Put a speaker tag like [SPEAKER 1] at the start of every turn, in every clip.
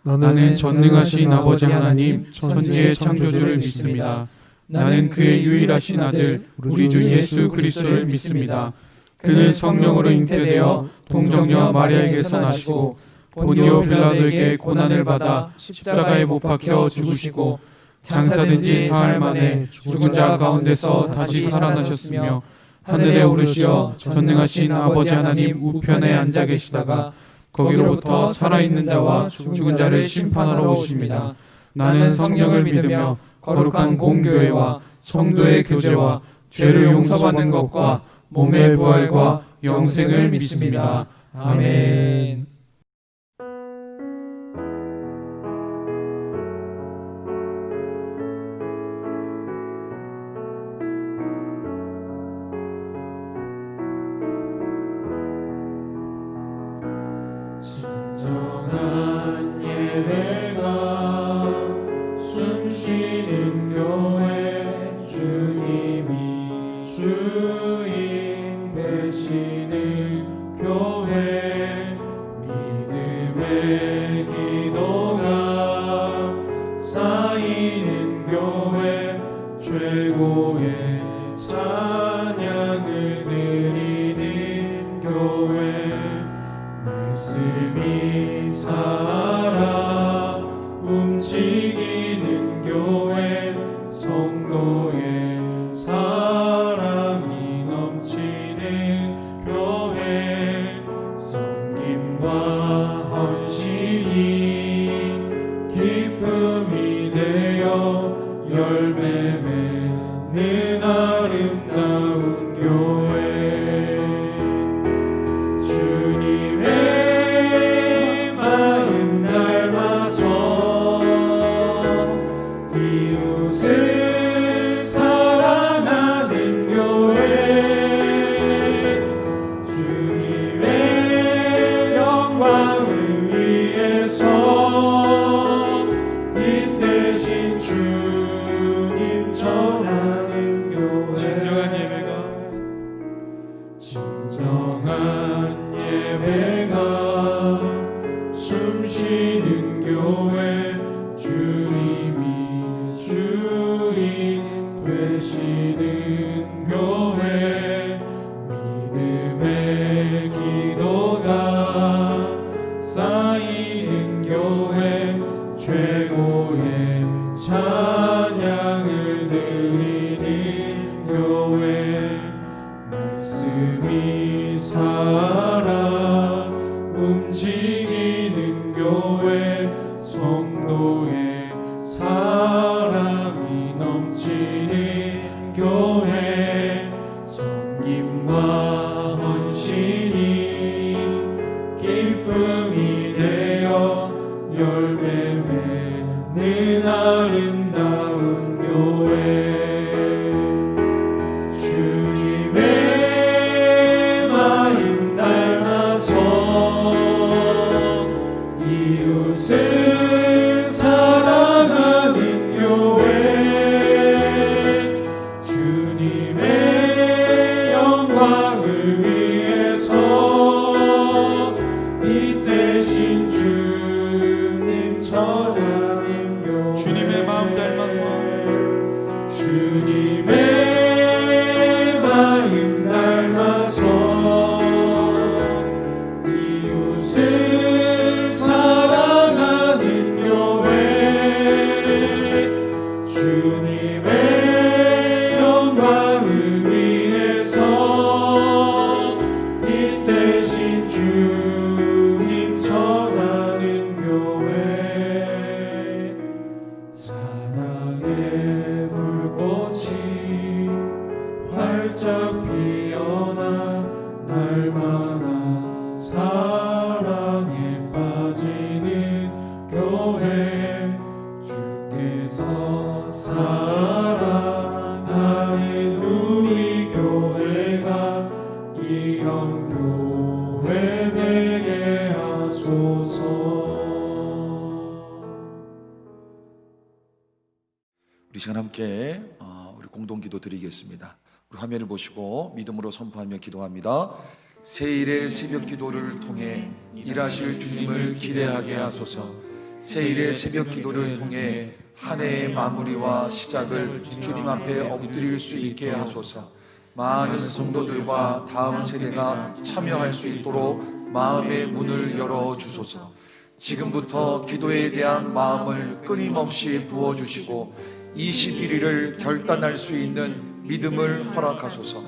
[SPEAKER 1] 나는 전능하신 아버지 하나님 천지의 창조주를 믿습니다. 나는 그의 유일하신 아들 우리 주 예수 그리스도를 믿습니다. 그는 성령으로 잉태되어 동정녀 마리아에게서 나시고 본디오 빌라도에게 고난을 받아 십자가에 못 박혀 죽으시고 장사된 지 사흘 만에 죽은 자 가운데서 다시 살아나셨으며 하늘에 오르시어 전능하신 아버지 하나님 우편에 앉아 계시다가 거기로부터 살아있는 자와 죽은 자를 심판하러 오십니다. 나는 성령을 믿으며 거룩한 공교회와 성도의 교제와 죄를 용서받는 것과 몸의 부활과 영생을 믿습니다. 아멘.
[SPEAKER 2] 진정한 예배가 숨쉬는 교회 주님이 주인 되시는 교회 믿음의 기도가 쌓이는 교회 최고의 찬양을 드리는 교회 말씀이 살아 움직이는 교회 성도의 사랑이 넘치는 교회 섬김과 헌신이 기쁨이 되어 열매 맺는 아름다운 교회 주님의 마음 닮아서 이웃을 사랑하는 교회 주님의 영광을 위해서 빛 대신 주님 전하는 교회 진정한 예배가 숨쉬는 교회 주님이 주인 되시는 교회 믿음의 기도가 쌓이는 교회 최고의 찬양을 드리는 교회 말씀이 살아 움직이는 교회 성도의 사랑이 넘치는 교회 섬김과 헌신이 기쁨이 되어 열매 맺는 아름다운 교회 주님의 마음 닮아서 이웃을 사랑하는 교회 주님의 영광을 위해서 빛 대신 주님 전하는 교회 주님의 마음 닮아서 주님의 마음 닮아서 이웃을 사랑하는 교회 주님의 영광을 위해서 빛 대신 주님 전하는 교회 사랑의 불꽃이 활짝 피어나 날마다 사랑에 빠지는 교회 주께서 사랑하는 우리 교회가 이런 교회 되게 하소서.
[SPEAKER 3] 우리 시간 함께 우리 공동기도 드리겠습니다. 우리 화면을 보시고 믿음으로 선포하며 기도합니다. 새일의 새벽 기도를 통해 일하실 주님을 기대하게 하소서. 세일의 새벽 기도를 통해 한 해의 마무리와 시작을 주님 앞에 엎드릴 수 있게 하소서. 많은 성도들과 다음 세대가 참여할 수 있도록 마음의 문을 열어 주소서. 지금부터 기도에 대한 마음을 끊임없이 부어주시고 21일을 결단할 수 있는 믿음을 허락하소서.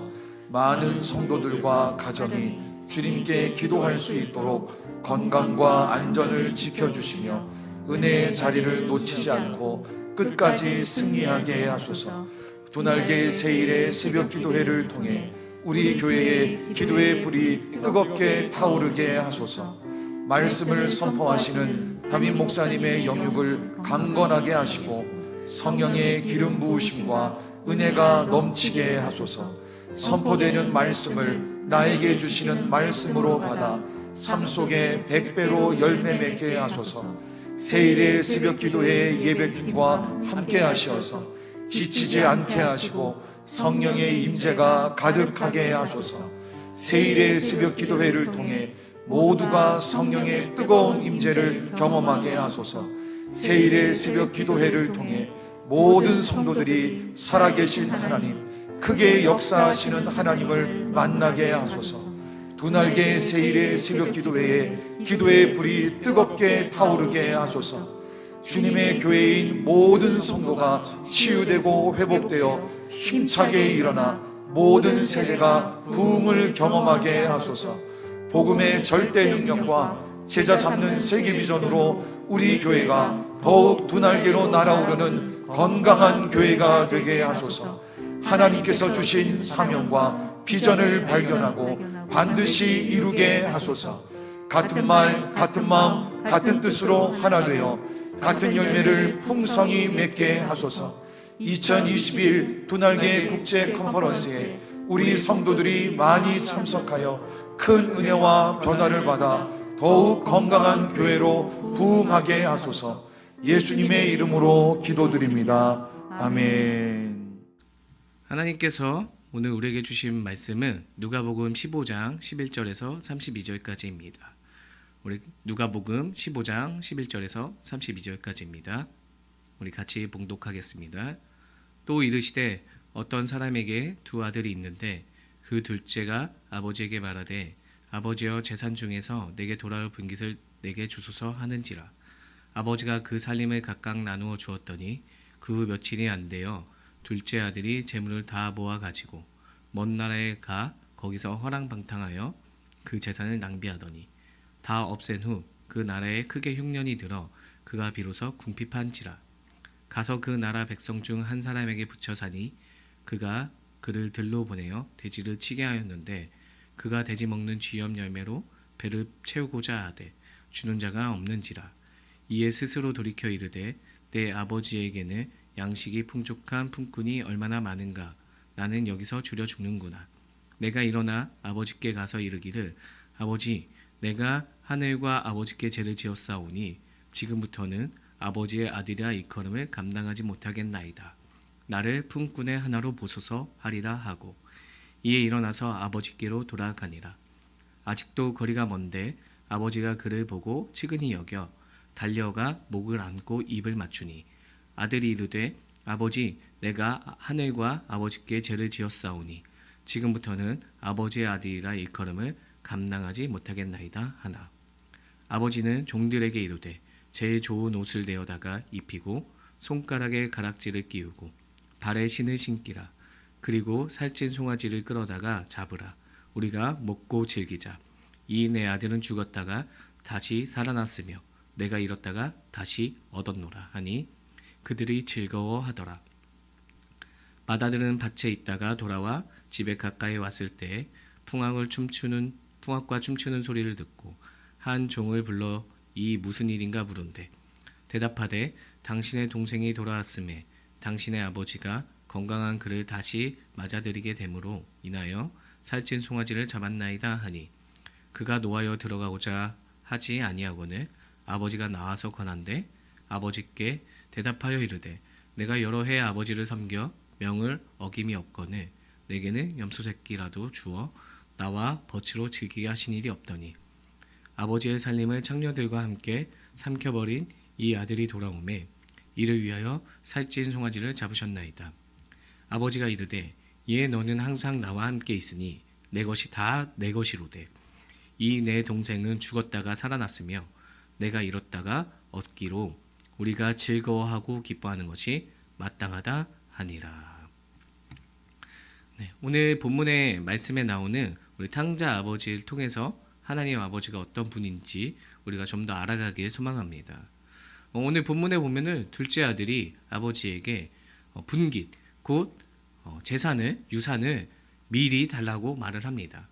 [SPEAKER 3] 많은 성도들과 가정이 주님께 기도할 수 있도록 건강과 안전을 지켜주시며 은혜의 자리를 놓치지 않고 끝까지 승리하게 하소서. 두 날개의 세일의 새벽 기도회를 통해 우리 교회의 기도의 불이 뜨겁게 타오르게 하소서. 말씀을 선포하시는 담임 목사님의 영육을 강건하게 하시고 성령의 기름 부으심과 은혜가 넘치게 하소서. 선포되는 말씀을 나에게 주시는 말씀으로 받아 삶 속에 100배로 열매 맺게 하소서. 세일의 새벽 기도회 예배팀과 함께 하셔서 지치지 않게 하시고 성령의 임재가 가득하게 하소서. 세일의 새벽 기도회를 통해 모두가 성령의 뜨거운 임재를 경험하게 하소서. 세일의 새벽 기도회를 통해 모든 성도들이 살아계신 하나님, 크게 역사하시는 하나님을 만나게 하소서. 두 날개의 세일의 새벽 기도회에 기도의 불이 뜨겁게 타오르게 하소서. 주님의 교회인 모든 성도가 치유되고 회복되어 힘차게 일어나 모든 세대가 부흥을 경험하게 하소서. 복음의 절대 능력과 제자 삼는 세계 비전으로 우리 교회가 더욱 두 날개로 날아오르는 건강한 교회가 되게 하소서. 하나님께서 주신 사명과 비전을 발견하고 반드시 이루게 하소서. 같은 말, 같은 마음, 같은 뜻으로 하나 되어 같은 열매를 풍성히 맺게 하소서. 2021 두 날개 국제 컨퍼런스에 우리 성도들이 많이 참석하여 큰 은혜와 변화를 받아 더욱 건강한 교회로 부흥하게 하소서. 예수님의 이름으로 기도드립니다. 아멘.
[SPEAKER 4] 하나님께서 오늘 우리에게 주신 말씀은 누가복음 15장 11절에서 32절까지입니다. 우리 누가복음 15장 11절에서 32절까지입니다. 우리 같이 봉독하겠습니다. 또 이르시되 어떤 사람에게 두 아들이 있는데 그 둘째가 아버지에게 말하되 아버지여 재산 중에서 내게 돌아올 분깃을 내게 주소서 하는지라. 아버지가 그 살림을 각각 나누어 주었더니 그 며칠이 안 되어 둘째 아들이 재물을 다 모아 가지고 먼 나라에 가 거기서 허랑방탕하여 그 재산을 낭비하더니 다 없앤 후 그 나라에 크게 흉년이 들어 그가 비로소 궁핍한지라. 가서 그 나라 백성 중 한 사람에게 붙여 사니 그가 그를 들로 보내어 돼지를 치게 하였는데 그가 돼지 먹는 쥐염 열매로 배를 채우고자 하되 주는 자가 없는지라. 이에 스스로 돌이켜 이르되 내 아버지에게는 양식이 풍족한 품꾼이 얼마나 많은가. 나는 여기서 줄여 죽는구나. 내가 일어나 아버지께 가서 이르기를 아버지 내가 하늘과 아버지께 죄를 지었사오니 지금부터는 아버지의 아들이라 일컬음을 감당하지 못하겠나이다. 나를 품꾼의 하나로 보소서 하리라 하고 이에 일어나서 아버지께로 돌아가니라. 아직도 거리가 먼데 아버지가 그를 보고 측은히 여겨 달려가 목을 안고 입을 맞추니 아들이 이르되 아버지 내가 하늘과 아버지께 죄를 지었사오니 지금부터는 아버지의 아들이라 일컬음을 감당하지 못하겠나이다 하나. 아버지는 종들에게 이르되 제일 좋은 옷을 내어다가 입히고 손가락에 가락지를 끼우고 발에 신을 신기라. 그리고 살찐 송아지를 끌어다가 잡으라. 우리가 먹고 즐기자. 이 내 아들은 죽었다가 다시 살아났으며 내가 잃었다가 다시 얻었노라 하니 그들이 즐거워하더라. 맏아들은 밭에 있다가 돌아와 집에 가까이 왔을 때 풍악과 춤추는 소리를 듣고 한 종을 불러 이 무슨 일인가 물은데 대답하되 당신의 동생이 돌아왔음에 당신의 아버지가 건강한 그를 다시 맞아들이게 되므로 인하여 살찐 송아지를 잡았나이다 하니 그가 노하여 들어가고자 하지 아니하거늘 아버지가 나와서 권한대 아버지께 대답하여 이르되 내가 여러 해 아버지를 섬겨 명을 어김이 없거늘 내게는 염소 새끼라도 주어 나와 버치로 즐기게 하신 일이 없더니 아버지의 살림을 창녀들과 함께 삼켜버린 이 아들이 돌아오매 이를 위하여 살찐 송아지를 잡으셨나이다. 아버지가 이르되 이에 너는 항상 나와 함께 있으니 내 것이 다 내 것이로되 이 내 동생은 죽었다가 살아났으며 내가 잃었다가 얻기로 우리가 즐거워하고 기뻐하는 것이 마땅하다 하니라. 네, 오늘 본문의 말씀에 나오는 우리 탕자 아버지를 통해서 하나님 아버지가 어떤 분인지 우리가 좀 더 알아가길 소망합니다. 오늘 본문에 보면은 둘째 아들이 아버지에게 분깃, 곧 재산을, 유산을 미리 달라고 말을 합니다.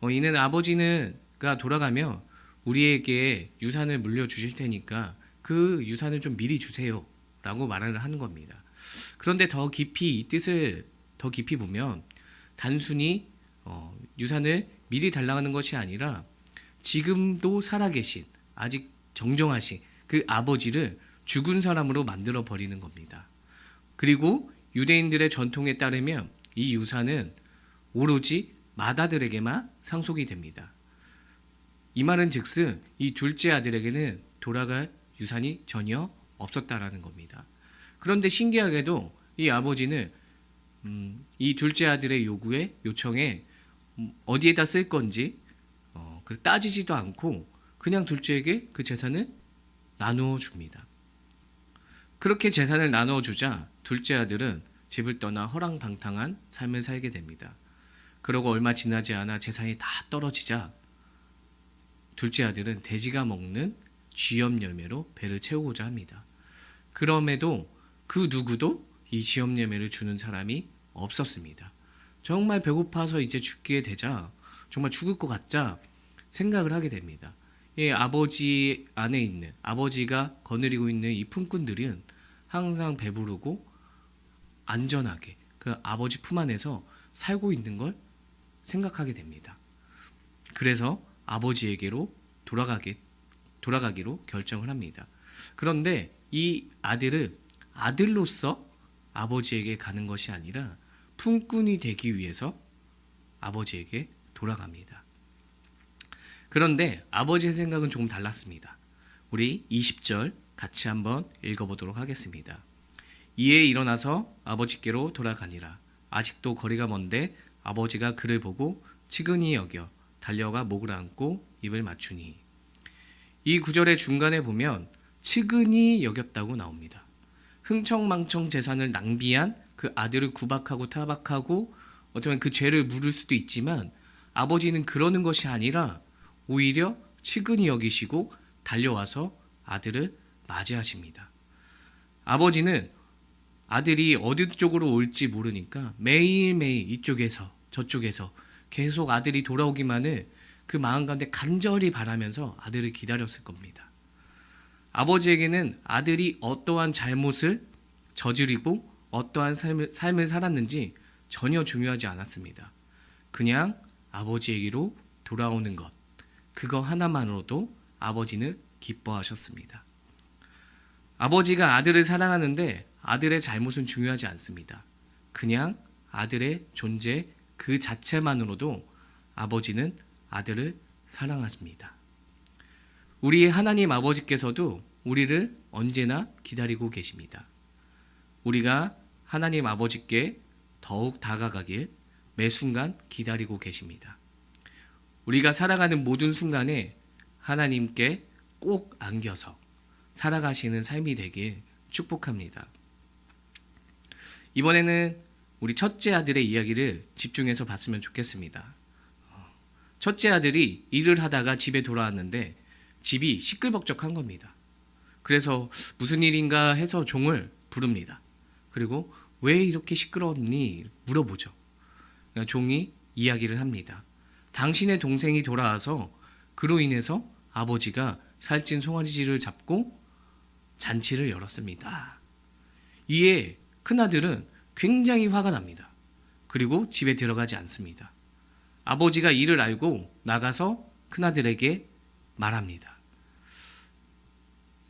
[SPEAKER 4] 이는 아버지가 돌아가면 우리에게 유산을 물려주실 테니까 그 유산을 좀 미리 주세요 라고 말을 하는 겁니다. 그런데 더 깊이 이 뜻을 더 깊이 보면 단순히 유산을 미리 달라는 것이 아니라 지금도 살아계신 아직 정정하신 그 아버지를 죽은 사람으로 만들어 버리는 겁니다. 그리고 유대인들의 전통에 따르면 이 유산은 오로지 맏아들에게만 상속이 됩니다. 이 말은 즉슨 이 둘째 아들에게는 돌아갈 유산이 전혀 없었다라는 겁니다. 그런데 신기하게도 이 아버지는 이 둘째 아들의 요청에 어디에다 쓸 건지 따지지도 않고 그냥 둘째에게 그 재산을 나누어 줍니다. 그렇게 재산을 나누어 주자 둘째 아들은 집을 떠나 허랑방탕한 삶을 살게 됩니다. 그러고 얼마 지나지 않아 재산이 다 떨어지자 둘째 아들은 돼지가 먹는 쥐염 열매로 배를 채우고자 합니다. 그럼에도 그 누구도 이 쥐염 열매를 주는 사람이 없었습니다. 정말 배고파서 이제 죽게 되자 정말 죽을 것 같자 생각을 하게 됩니다. 아버지 안에 있는 아버지가 거느리고 있는 이 품꾼들은 항상 배부르고 안전하게 그 아버지 품 안에서 살고 있는 걸 생각하게 됩니다. 그래서 아버지에게로 돌아가기로 결정을 합니다. 그런데 이 아들은 아들로서 아버지에게 가는 것이 아니라 품꾼이 되기 위해서 아버지에게 돌아갑니다. 그런데 아버지의 생각은 조금 달랐습니다. 우리 20절 같이 한번 읽어보도록 하겠습니다. 이에 일어나서 아버지께로 돌아가니라. 아직도 거리가 먼데 아버지가 그를 보고 측은히 여겨 달려가 목을 안고 입을 맞추니. 이 구절의 중간에 보면 측은히 여겼다고 나옵니다. 흥청망청 재산을 낭비한 그 아들을 구박하고 타박하고 어떻게 보면 그 죄를 물을 수도 있지만 아버지는 그러는 것이 아니라 오히려 측은히 여기시고 달려와서 아들을 맞이하십니다. 아버지는 아들이 어느 쪽으로 올지 모르니까 매일매일 이쪽에서 저쪽에서 계속 아들이 돌아오기만을 그 마음 가운데 간절히 바라면서 아들을 기다렸을 겁니다. 아버지에게는 아들이 어떠한 잘못을 저지르고 어떠한 삶을 살았는지 전혀 중요하지 않았습니다. 그냥 아버지에게로 돌아오는 것, 그거 하나만으로도 아버지는 기뻐하셨습니다. 아버지가 아들을 사랑하는데 아들의 잘못은 중요하지 않습니다. 그냥 아들의 존재 그 자체만으로도 아버지는 아들을 사랑하십니다. 우리 하나님 아버지께서도 우리를 언제나 기다리고 계십니다. 우리가 하나님 아버지께 더욱 다가가길 매 순간 기다리고 계십니다. 우리가 살아가는 모든 순간에 하나님께 꼭 안겨서 살아가시는 삶이 되길 축복합니다. 이번에는 우리 첫째 아들의 이야기를 집중해서 봤으면 좋겠습니다. 첫째 아들이 일을 하다가 집에 돌아왔는데 집이 시끌벅적한 겁니다. 그래서 무슨 일인가 해서 종을 부릅니다. 그리고 왜 이렇게 시끄럽니 물어보죠. 종이 이야기를 합니다. 당신의 동생이 돌아와서 그로 인해서 아버지가 살찐 송아지를 잡고 잔치를 열었습니다. 이에 큰아들은 굉장히 화가 납니다. 그리고 집에 들어가지 않습니다. 아버지가 이를 알고 나가서 큰아들에게 말합니다.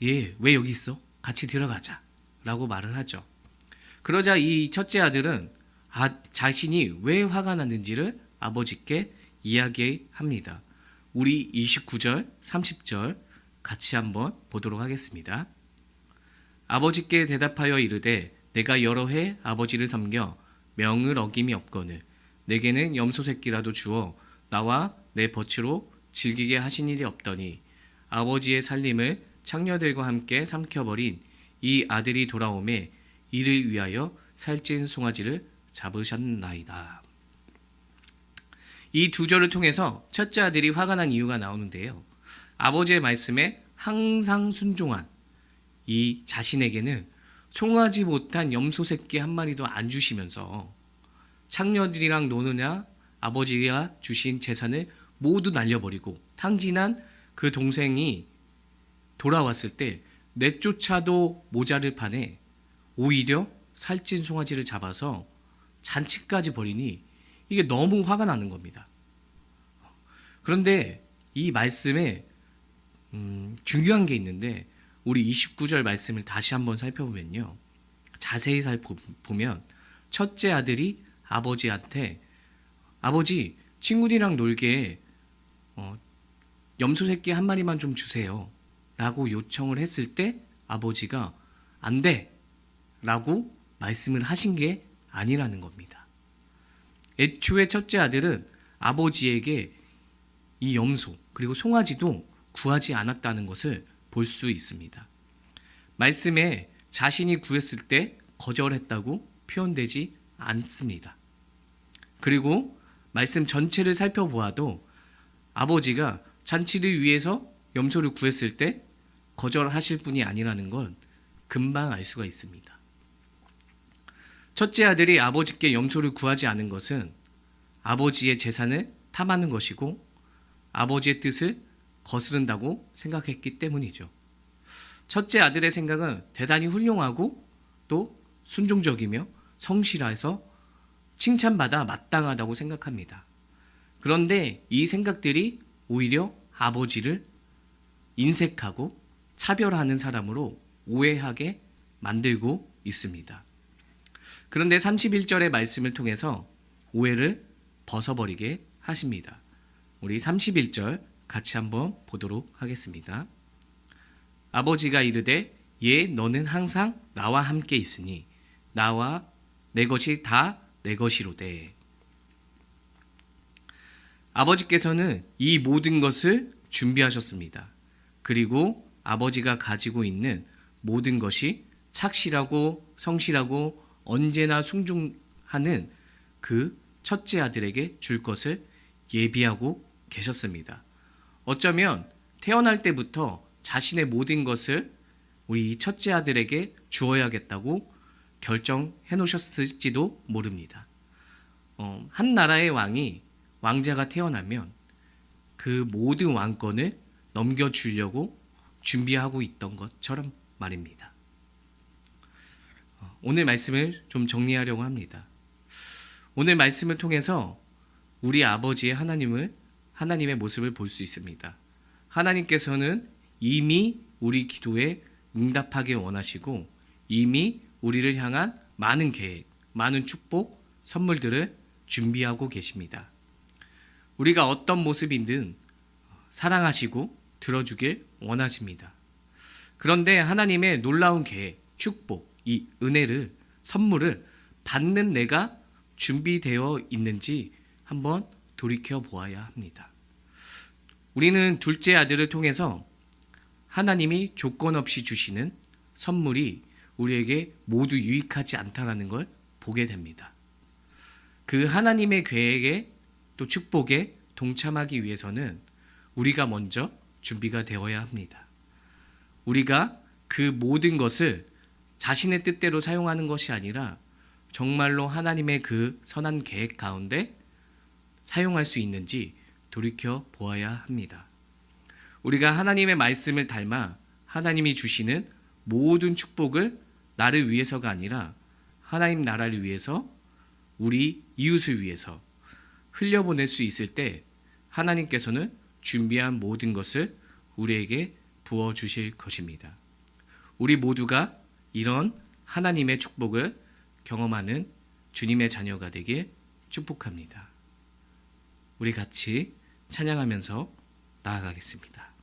[SPEAKER 4] 왜 여기 있어? 같이 들어가자 라고 말을 하죠. 그러자 이 첫째 아들은 자신이 왜 화가 났는지를 아버지께 이야기합니다. 우리 29절, 30절 같이 한번 보도록 하겠습니다. 아버지께 대답하여 이르되 내가 여러 해 아버지를 섬겨 명을 어김이 없거늘 내게는 염소 새끼라도 주어 나와 내 벗으로 즐기게 하신 일이 없더니 아버지의 살림을 창녀들과 함께 삼켜버린 이 아들이 돌아오매 이를 위하여 살찐 송아지를 잡으셨나이다. 이 두 절을 통해서 첫째 아들이 화가 난 이유가 나오는데요. 아버지의 말씀에 항상 순종한 이 자신에게는 송아지 못한 염소 새끼 한 마리도 안 주시면서 창녀들이랑 노느냐 아버지가 주신 재산을 모두 날려버리고 탕진한 그 동생이 돌아왔을 때 내쫓아도 모자를 판에 오히려 살찐 송아지를 잡아서 잔치까지 벌이니 이게 너무 화가 나는 겁니다. 그런데 이 말씀에 중요한 게 있는데 우리 29절 말씀을 다시 한번 살펴보면요. 자세히 살펴보면 첫째 아들이 아버지한테 아버지 친구들이랑 놀게 염소 새끼 한 마리만 좀 주세요 라고 요청을 했을 때 아버지가 안 돼 라고 말씀을 하신 게 아니라는 겁니다. 애초에 첫째 아들은 아버지에게 이 염소 그리고 송아지도 구하지 않았다는 것을 볼 수 있습니다. 말씀에 자신이 구했을 때 거절했다고 표현되지 않습니다. 그리고 말씀 전체를 살펴보아도 아버지가 잔치를 위해서 염소를 구했을 때 거절하실 분이 아니라는 건 금방 알 수가 있습니다. 첫째 아들이 아버지께 염소를 구하지 않은 것은 아버지의 재산을 탐하는 것이고 아버지의 뜻을 거스른다고 생각했기 때문이죠. 첫째 아들의 생각은 대단히 훌륭하고 또 순종적이며 성실해서 칭찬받아 마땅하다고 생각합니다. 그런데 이 생각들이 오히려 아버지를 인색하고 차별하는 사람으로 오해하게 만들고 있습니다. 그런데 31절의 말씀을 통해서 오해를 벗어버리게 하십니다. 우리 31절 같이 한번 보도록 하겠습니다. 아버지가 이르되 예 너는 항상 나와 함께 있으니 나와 내 것이 다 내 것이로되. 아버지께서는 이 모든 것을 준비하셨습니다. 그리고 아버지가 가지고 있는 모든 것이 착실하고 성실하고 언제나 순종하는 그 첫째 아들에게 줄 것을 예비하고 계셨습니다. 어쩌면 태어날 때부터 자신의 모든 것을 우리 첫째 아들에게 주어야겠다고 결정해 놓으셨을지도 모릅니다. 한 나라의 왕자가 태어나면 그 모든 왕권을 넘겨주려고 준비하고 있던 것처럼 말입니다. 오늘 말씀을 좀 정리하려고 합니다. 오늘 말씀을 통해서 우리 아버지의 하나님의 모습을 볼 수 있습니다. 하나님께서는 이미 우리 기도에 응답하길 원하시고 이미 우리를 향한 많은 계획, 많은 축복, 선물들을 준비하고 계십니다. 우리가 어떤 모습이든 사랑하시고 들어주길 원하십니다. 그런데 하나님의 놀라운 계획, 축복, 이 은혜를, 선물을 받는 내가 준비되어 있는지 한번 돌이켜 보아야 합니다. 우리는 둘째 아들을 통해서 하나님이 조건 없이 주시는 선물이 우리에게 모두 유익하지 않다라는 걸 보게 됩니다. 그 하나님의 계획에 또 축복에 동참하기 위해서는 우리가 먼저 준비가 되어야 합니다. 우리가 그 모든 것을 자신의 뜻대로 사용하는 것이 아니라 정말로 하나님의 그 선한 계획 가운데 사용할 수 있는지 돌이켜 보아야 합니다. 우리가 하나님의 말씀을 닮아 하나님이 주시는 모든 축복을 나를 위해서가 아니라 하나님 나라를 위해서 우리 이웃을 위해서 흘려보낼 수 있을 때 하나님께서는 준비한 모든 것을 우리에게 부어주실 것입니다. 우리 모두가 이런 하나님의 축복을 경험하는 주님의 자녀가 되길 축복합니다. 우리 같이 찬양하면서 나아가겠습니다.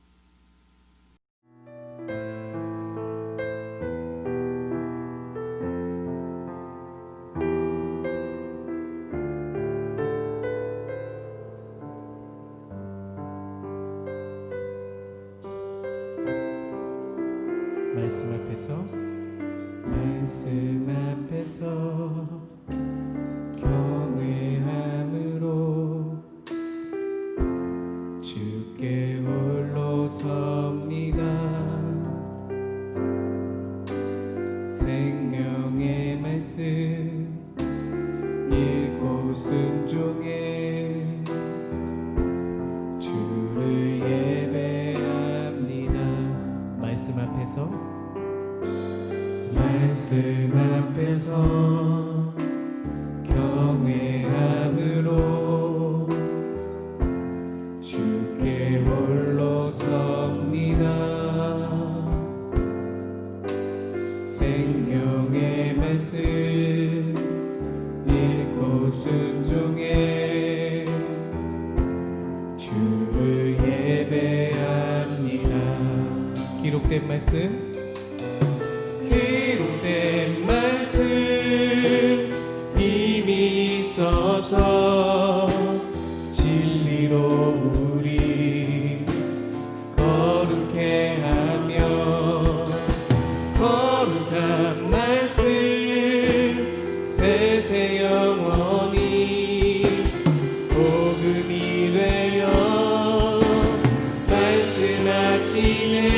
[SPEAKER 1] 말씀 앞에서 경외함으로 주께 홀로 섭니다. 생명의 말씀 읽고 순종해 주를 예배합니다. 말씀 앞에서 경외함으로 주께 홀로 섭니다. 생명의 말씀 읽고 순종해 주를 예배합니다. 기록된 말씀 이미 있어서 진리로 우리 거룩해 하며 거룩한 말씀 세세 영원히 복음이 되어 말씀하시네.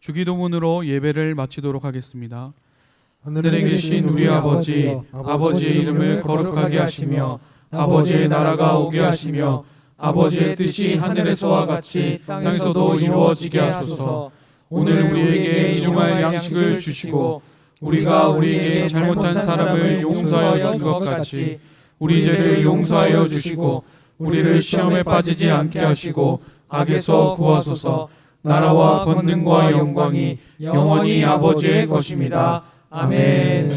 [SPEAKER 2] 주기도문으로 예배를 마치도록 하겠습니다.
[SPEAKER 1] 하늘에 계신 우리 아버지, 아버지의 이름을 거룩하게 하시며 아버지의 나라가 오게 하시며 아버지의 뜻이 하늘에서와 같이 땅에서도 이루어지게 하소서. 오늘 우리에게 일용할 양식을 주시고 우리가 우리에게 잘못한 사람을 용서하여 준 것 같이 우리 죄를 용서하여 주시고 우리를 시험에 빠지지 않게 하시고 악에서 구하소서. 나라와 권능과 영광이 영원히 아버지의 것입니다. 아멘.